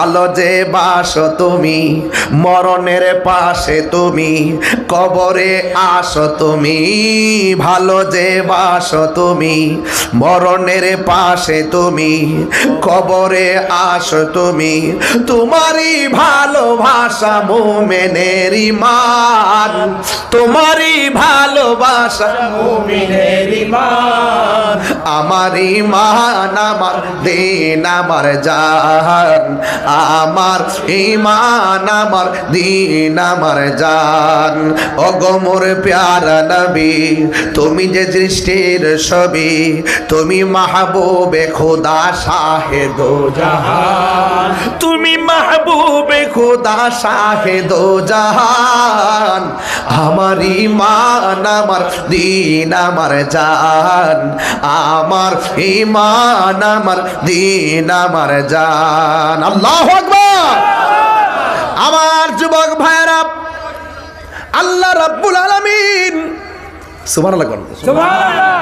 আলো যে বাসো তুমি মরণের পাশে তুমি কবরে আসো তুমি ভালো যে বাসো তুমি মরণের পাশে তুমি কবরে আসো তুমি তোমারই ভালোবাসা মুমিনের ঈমান তোমারই ভালোবাসা মুমিনের ঈমান আমার ঈমান আমার দিন আমার জান আমার ঈমান আমার দিন আমার জান ওগো মোর প্যারা নবী তুমি যে সৃষ্টির ছবি তুমি মাহবুবে খোদা শাহে দো জাহান তুমি মাহবুবে খোদা শাহে দো জাহান আমার ঈমান আমার দিন আমার জান আমার ঈমান আমার দিন আমার জান আল্লাহু আকবার। আমার যুবক ভাইরা আল্লাহ রাব্বুল আলামিন সুবহানাল্লাহ সুবহানাল্লাহ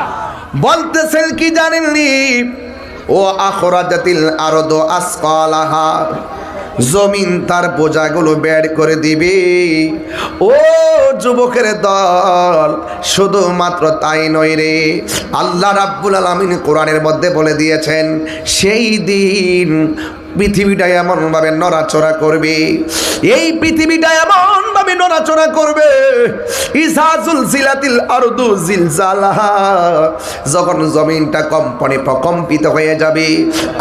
বলতেছেন কি জানেননি ও আখরাজাতিল আরদু আসকালাহা জমিন তার বোঝাগুলো বের করে দিবে। ও যুবকের দল শুধুমাত্র তাই নয় রে, আল্লাহ রাব্বুল আলামিন কোরআনের মধ্যে বলে দিয়েছেন সেই দিন পৃথিবীটা এমন ভাবে নড়াচড়া করবে, এই পৃথিবীটা এমন ভাবে নড়াচড়া করবে ইজাজুল জিলাতিল আরদু জিলজালাহা, যখন জমিনটা কম্পনে প্রকম্পিত হয়ে যাবে।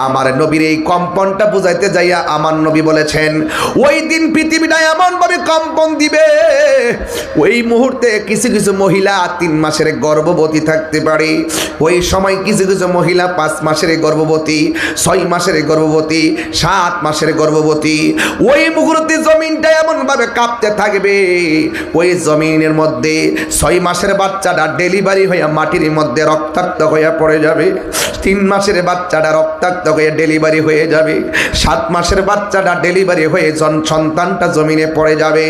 আমার নবীর এই কম্পনটা বুঝাইতে যাইয়া আমার নবী বলেছেন ওই দিন পৃথিবীটা এমন ভাবে কম্পন দিবে, ওই মুহূর্তে কিছু কিছু মহিলা 3 মাসের গর্ভবতী থাকতে পারে, ওই সময় কিছু কিছু মহিলা 5 মাসের গর্ভবতী, 6 মাসের গর্ভবতী, 7 মাসের গর্ভবতী। ওই মুহূর্তে জমিনটা এমন ভাবে কাঁপতে থাকবে, ওই জমিনের মধ্যে 6 মাসের বাচ্চাটা ডেলিভারি হয়ে মাটির মধ্যে রক্তাক্ত হয়ে পড়ে যাবে, 3 মাসের বাচ্চাটা রক্তাক্ত হয়ে ডেলিভারি হয়ে যাবে, 7 মাসের বাচ্চাটা ডেলিভারি হয়ে সন্তানটা জমিনে পড়ে যাবে।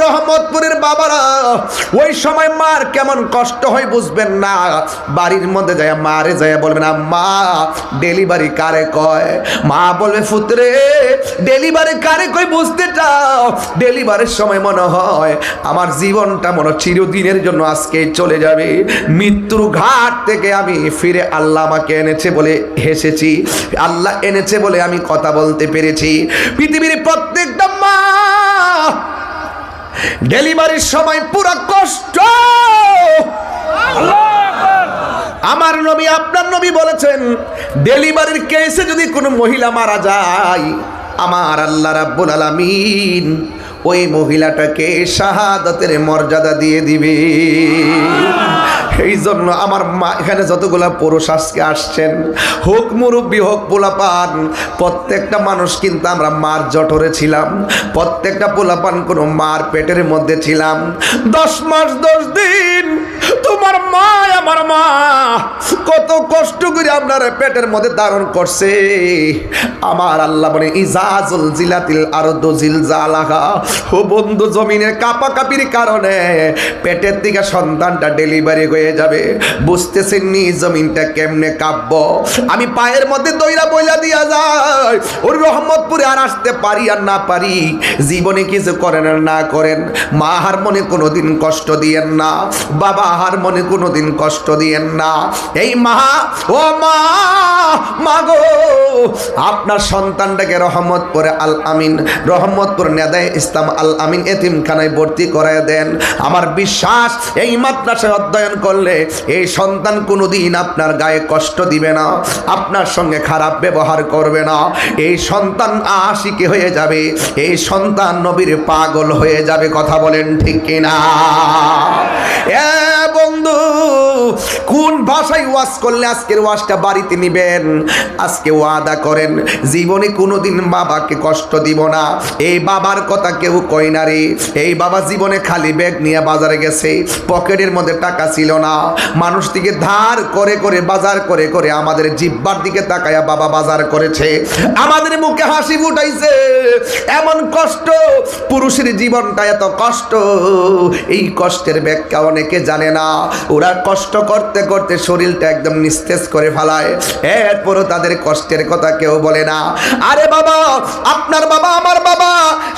রহমতপুরের বাবারা ওই সময় মার কেমন কষ্ট হয় বুঝবেন না, বাড়ির মধ্যে যায় মারে যায় বলবেন আম্মা ডেলিভারি কারে কয়, মা বলবে পুত্রে ডেলিভারি কারে কই বুঝতে চাও, ডেলিভারির সময় মনে হয় আমার জীবনটা মনে চিরদিনের জন্য আজকে চলে যাবে, মৃত্যুর ঘাট থেকে আমি ফিরে আল্লাহ আমাকে এনেছে বলে হেসেছি, আল্লাহ এনেছে বলে আমি কথা বলতে পেরেছি। পৃথিবীর প্রত্যেকটা মা ডেলিভারির সময় পুরো কষ্ট। আমার নবী আপনার নবী বলেছেন ডেলিভারির কেসে যদি কোনো মহিলা মারা যায় আমার আল্লাহ রাব্বুল আলামিন ওই মহিলাটাকে শাহাদাতের মর্যাদা দিয়ে দিবে। এই জন্য আমার মা এখানে যতগুলা পুরুষ আজকে আসছেন, হোক মুরব্বী হোক পোলাপান, প্রত্যেকটা মানুষ কিন্তু আমরা মার জঠরে ছিলাম, প্রত্যেকটা পোলাপান কোনো মার পেটের মধ্যে ছিলাম। 10 মাস 10 দিন তোমার মা আমার মা কত কষ্ট করে আপনার পেটের মধ্যে ধারণ করছে। আমার আল্লাহ বলে ইজাজুল জিলাতিল আরদু জিলজালাহা, ও বন্ধু জমিনের কাঁপাকাপির কারণে পেটের থেকে সন্তানটা ডেলিভারি হয়ে যাবে, বুঝতেছেন নি জমিনটা কেমনে কাঁপবো। আমি পায়ের মধ্যে দইরা বইলা দিয়া যায় ওর রহমতপুরে আর আসতে পারি আর না পারি, জীবনে কিছু করেন আর না করেন, মা হার মনে কোনোদিন কষ্ট দিয়েন না, বাবা হার মনে কোনোদিন কষ্ট দিয়েন না। এই মা ও মা মাগো আপনার সন্তানটাকে রহমতপুরে আল আমিন, রহমতপুর নেদায় ইসলাম আল আমিন এতিমখানায় ভর্তি করায় দেন। আমার বিশ্বাস এই মাদ্রাসায় অধ্যয়ন করলে এই সন্তান কোনোদিন আপনার গায়ে কষ্ট দিবে না, আপনার সঙ্গে খারাপ ব্যবহার করবে না, এই সন্তান আশিকি হয়ে যাবে, এই সন্তান নবীর পাগল হয়ে যাবে। কথা বলেন ঠিক কিনা? বন্ধু কোন ভাষায় ওয়াজ করলে আজকের ওয়াজটা বাড়িতে নিবেন, আজকে ওয়াদা করেন জীবনে কোনোদিন বাবাকে কষ্ট দিব না। এই বাবার কথা কেউ কই না রে, এই বাবা জীবনে খালি ব্যাগ নিয়ে বাজারে গেছে, পকেটের মধ্যে টাকা ছিল না। মানুষ থেকে ধার করে করে বাজার করে করে আমাদের জিহ্বার দিকে তাকায়া বাবা বাজার করেছে, আমাদের মুখে হাসি ফুটাইছে। এমন কষ্ট, পুরুষের জীবনটা এত কষ্ট, এই কষ্টের ব্যাখ্যা অনেকে জানে না। ওরা কষ্ট করতে করতে শরীরটা একদম নিস্তেজ করে ফেলায়, এরপরও তাদের কষ্টের কথা কেউ বলে না। আরে বাবা, আপনার বাবা আমার বাবা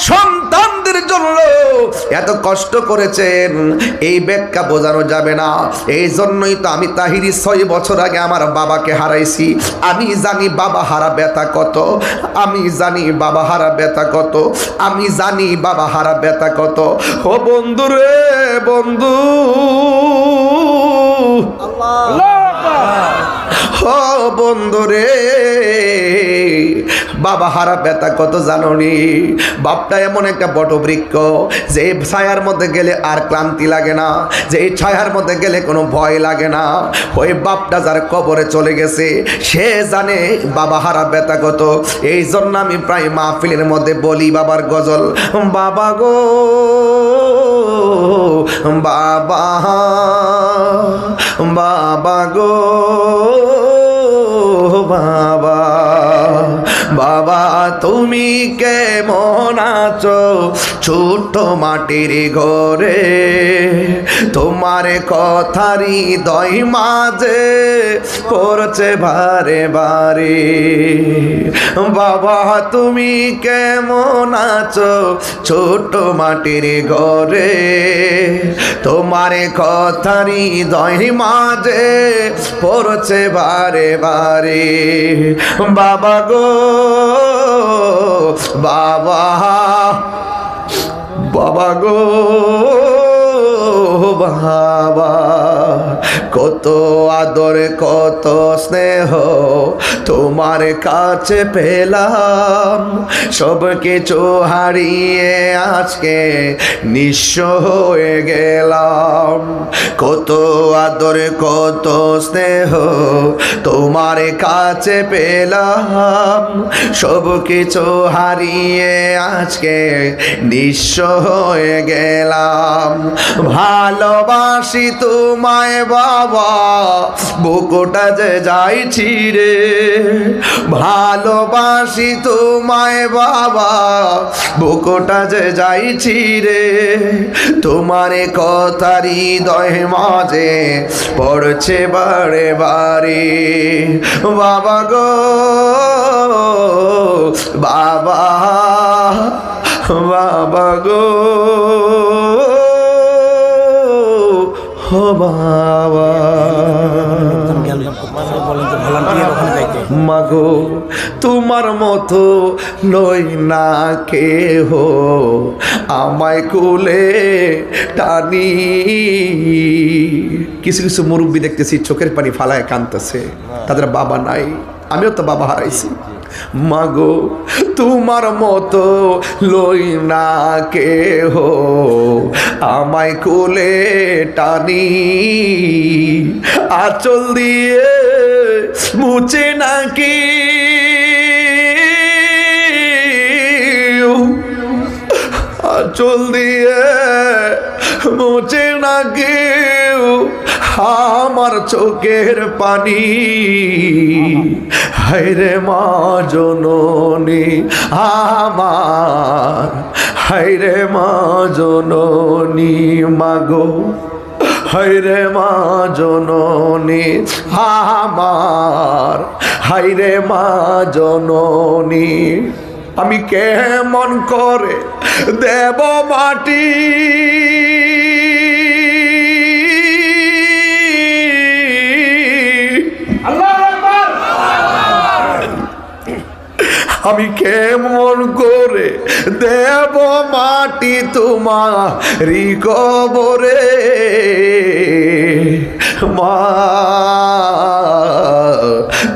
সন্তানদের জন্য এত কষ্ট করেছেন, এই ব্যাখ্যা বোঝানো যাবে না। এই জন্যই তো আমি তাহিরি 6 বছর আগে আমার বাবাকে হারাইছি। আমি জানি বাবা হারা ব্যথা কত, আমি জানি বাবা হারা ব্যথা কত, আমি জানি বাবা হারা ব্যথা কত। ও বন্ধু রে বন্ধু, ও বন্ধু রে, বাবা হারা ব্যথা কত জাননি? বাপটা এমন একটা বটবৃক্ষ যে ছায়ার মধ্যে গেলে আর ক্লান্তি লাগে না, যে ছায়ার মধ্যে গেলে কোনো ভয় লাগে না। ওই বাপটা যার কবরে চলে গেছে সে জানে বাবা হারা ব্যথা কত। এই জন্য আমি প্রায় মাহফিলের মধ্যে বলি বাবার গজল, বাবা গো বাবা, বাবা গো বাবা, বাবা তুমি কেমন আছো ছোট্ট মাটির ঘরে, তোমার কথারই হৃদয় মাঝে পড়ছে বারে বারে। বাবা তুমি কেমন আছো ছোট্ট মাটির ঘরে, তোমার কথারই হৃদয় মাঝে পড়ছে বারে বারে। বাবা গো বাবা, বাবা গো বাবা, কত আদর কত স্নেহ তোমার কাছে পেলাম, সব কিছু হারিয়ে আজকে নিঃস্ব হয়ে গেলাম। কত আদর কত স্নেহ তোমার কাছে পেলাম, সব কিছু হারিয়ে আজকে নিঃস্ব হয়ে গেলাম। ভালোবাসি তোমায় বাবা, বুকটা যে যাইছি রে, ভালোবাসি তোমায় বাবা, বুকটা যে যাইছি রে, তোমার কথারই হৃদয় মাঝে পড়ছে বারে বারে। বাবা গো বাবা, বাবা গো ও বাবা, মাগো তোমার মতো লই না কেহ আমায় কোলে টানি। কিছু কিছু মুরব্বী দেখতেছি চোখের পানি ফালায় কাঁদতেছে, তাদের বাবা নাই। আমিও তো বাবা হারাইছি। মাগো তোমার মতো লই না কেহ আমায় কোলে টানি, আঁচল দিয়ে মুছে নাকি আঁচল দিয়ে মুছে নাকি আমার চোখের পানি। হায়রে মা জননী আমার, হায়রে মা জননী মাগো, হায়রে মা জননী আমার, হায়রে মা জননী। আমি কেমন করে দেব মাটি আমি কেমন করে দেব মাটি তোমারি কবরে। মা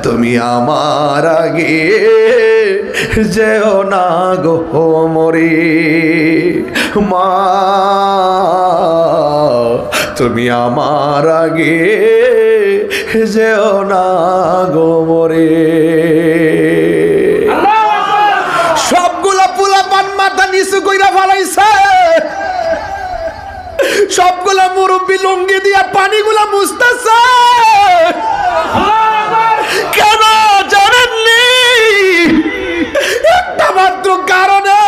তুমি আমার আগে যেও না গো মরে, মা তুমি আমার আগে যেও না গো মরে। সবগুলা পোলা পান মাথা নিচু কইরা ফেলাইছে, সবগুলা মুরব্বি লুঙ্গি দিয়া পানিগুলা মুছতেছে। কেন জানেননি? একটা মাত্র কারণে,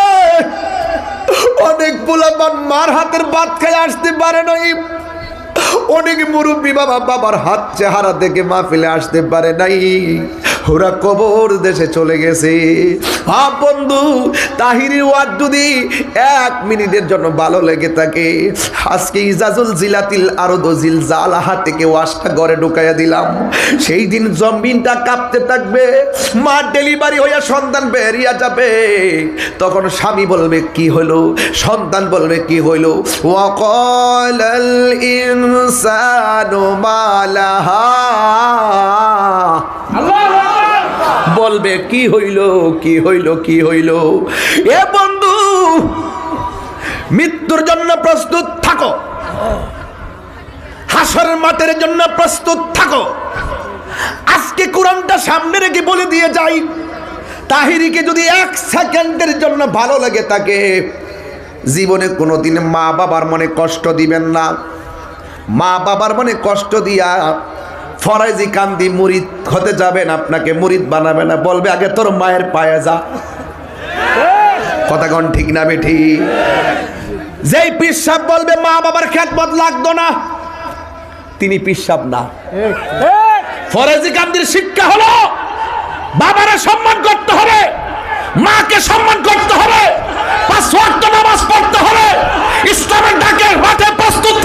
অনেক পোলাপান মার হাতের ভাত খেয়ে আসতে পারে নাই, অনেক মুরব্বী বাবার হাত চেহারা দেখে মাহফিলে আসতে পারে নাই, ওরা কবর দেশে চলে গেছে। বন্ধু, তাহিরি ওয়াজ যদি 1 মিনিটের জন্য ভালো লেগে থাকে, আজকে ইজাজুল জিলাতিল আরদু জিলজালাহা থেকে ওয়াজটা ঘরে ঢুকাইয়া দিলাম। সেই দিন জমিনটা কাঁপতে থাকবে, মা ডেলিভারি হইয়া সন্তান বেরিয়ে যাবে, তখন স্বামী বলবে কি হইল, সন্তান বলবে কি হইল, ওয়াকালাল ইনসানু মা লাহা, বলবে কি হইল কি হইল কি হইল। এ বন্ধু, মৃত্যুর জন্য প্রস্তুত থাকো, হাসরের মাঠের জন্য প্রস্তুত থাকো। আজকে কোরআনটা সামনে রেখে বলে দিয়ে যাই, তাহিরিকে যদি 1 সেকেন্ডের জন্য ভালো লাগে থাকে, জীবনে কোনোদিন মা বাবার মনে কষ্ট দিবেন না। মা বাবার মনে কষ্ট দিয়া ফরাইজি কান্দি মুরিদ হতে যাবেন, আপনাকে মুরিদ বানাবে না, বলবে আগে তোর মায়ের পায়ে যা। কথা কোন ঠিক না বেঠি? যেই পীর সাহেব বলবে মা বাবার খেদমত লাগতো না, তিনি পীর সাহেব না। ফরাইজি কান্দির শিক্ষা হলো বাবারে সম্মান করতে হবে, মাকে সম্মান করতে হবে, 5 ওয়াক্ত নামাজ পড়তে হবে, ইসলামের ডাকে মাঠে প্রস্তুত